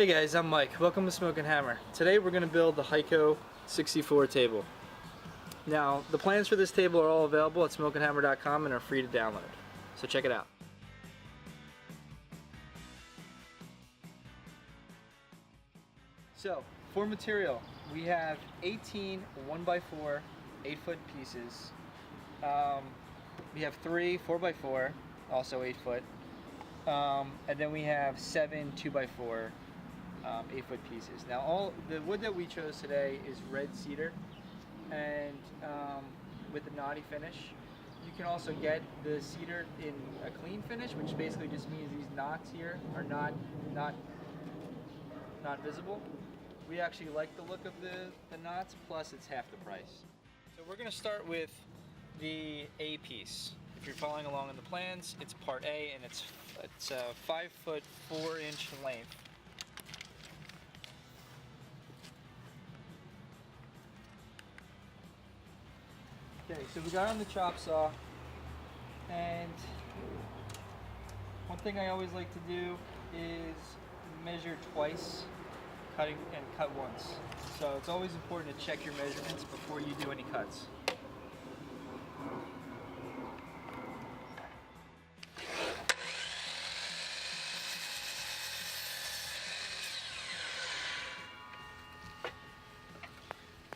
Hey guys, I'm Mike. Welcome to Smoke and Hammer. Today we're going to build the Heiko 64 table. Now, the plans for this table are all available at smokeandhammer.com and are free to download. So check it out. So, for material, we have 18 1x4 8-foot pieces. We have 3 4x4, also 8 foot. And then we have 7 2x4 8-foot pieces. Now, all the wood that we chose today is red cedar, and with a knotty finish. You can also get the cedar in a clean finish, which basically just means these knots here are not visible. We actually like the look of the knots, plus it's half the price. So we're going to start with the A piece. If you're following along in the plans, it's part A, and it's 5 foot 4 inch length. Okay, so we got on the chop saw, and one thing I always like to do is measure twice, cutting and cut once. So it's always important to check your measurements before you do any cuts.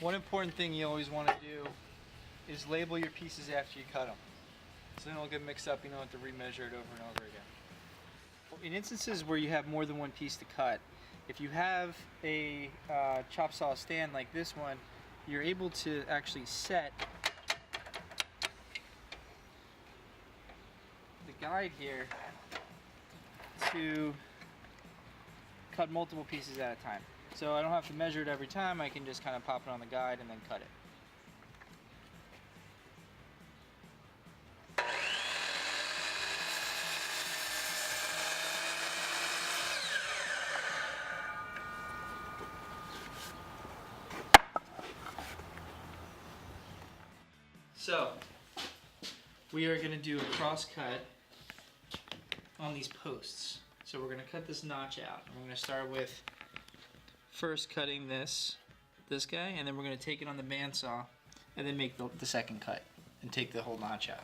One important thing you always want to do is label your pieces after you cut them, so they don't get mixed up. You don't have to remeasure it over and over again. In instances where you have more than one piece to cut, if you have a chop saw stand like this one, you're able to actually set the guide here to cut multiple pieces at a time. So I don't have to measure it every time. I can just kind of pop it on the guide and then cut it. So, we are going to do a cross cut on these posts. So we're going to cut this notch out. We're going to start with first cutting this guy, and then we're going to take it on the bandsaw and then make the second cut and take the whole notch out.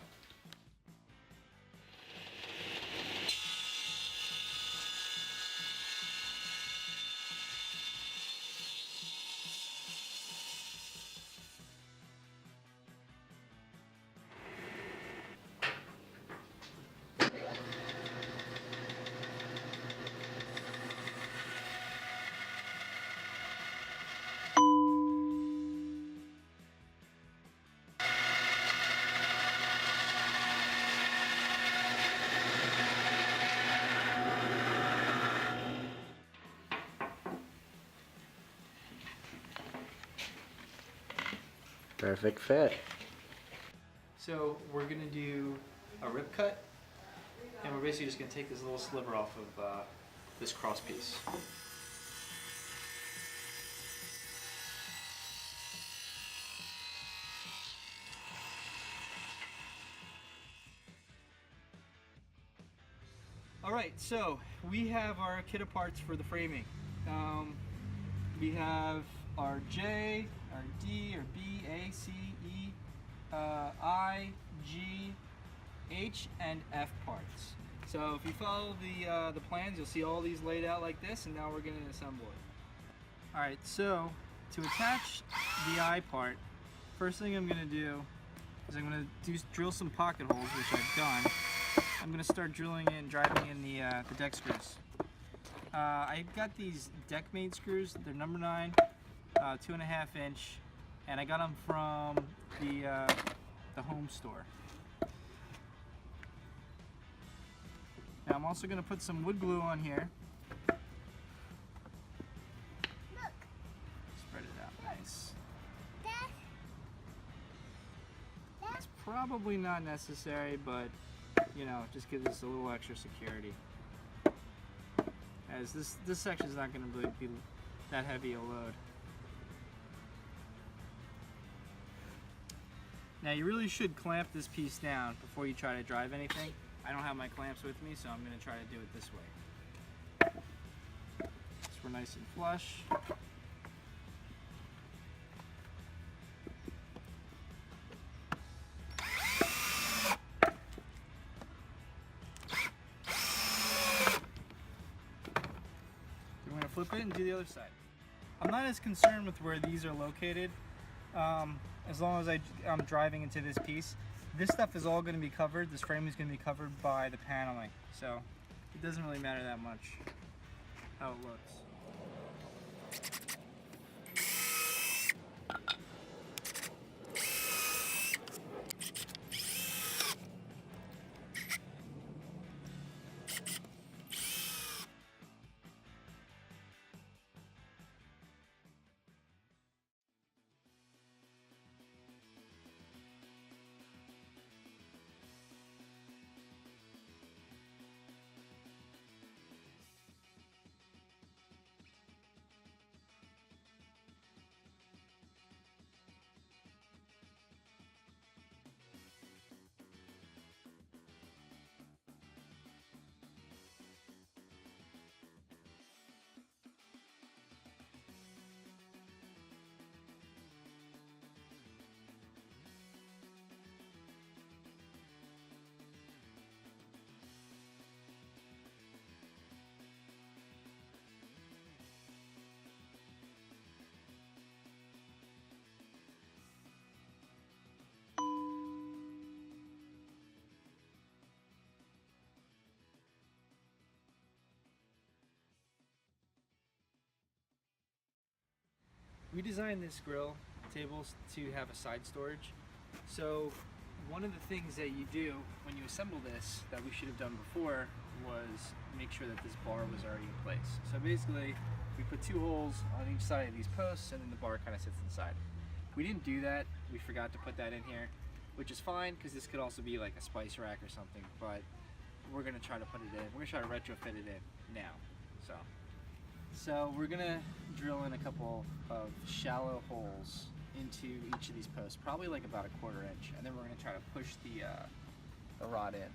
Perfect fit. So we're going to do a rip cut, and we're basically just going to take this little sliver off of this cross piece. Alright, so we have our kit of parts for the framing. We have our J, our D, our B, A, C, E, I, G, H, and F parts. So if you follow the plans, you'll see all these laid out like this, and now we're going to assemble it. Alright, so to attach the I part, first thing I'm going to do is I'm going to drill some pocket holes, which I've done. I'm going to start driving in the deck screws. I got these deck made screws. They're number 9, 2.5 inch, and I got them from the home store. Now I'm also going to put some wood glue on here. Spread it out nice. It's probably not necessary, but you know, just gives us a little extra security. As this section is not going to really be that heavy a load. Now you really should clamp this piece down before you try to drive anything. I don't have my clamps with me, so I'm going to try to do it this way. So we're nice and flush. We're going to flip it and do the other side. I'm not as concerned with where these are located, as long as I'm driving into this piece. This stuff is all going to be covered, this frame is going to be covered by the paneling, so it doesn't really matter that much how it looks. We designed this grill tables to have a side storage. So one of the things that you do when you assemble this that we should have done before was make sure that this bar was already in place. So basically we put 2 holes on each side of these posts and then the bar kind of sits inside. We didn't do that, we forgot to put that in here, which is fine because this could also be like a spice rack or something, but we're gonna try to put it in. We're gonna try to retrofit it in now. So we're gonna drill in a couple of shallow holes into each of these posts, probably like about 1/4 inch, and then we're gonna try to push the rod in.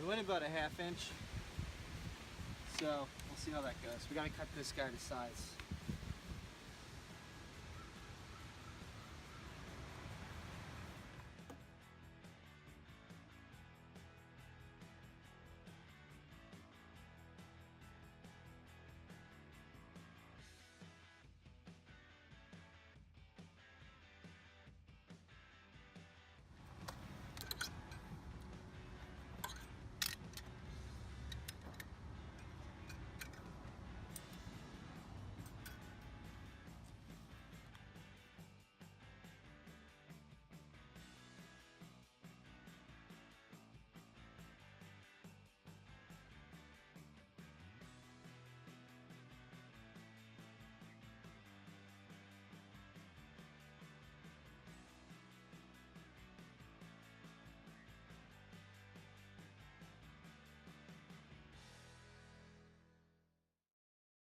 We went about 1/2 inch, so we'll see how that goes. We gotta cut this guy to size.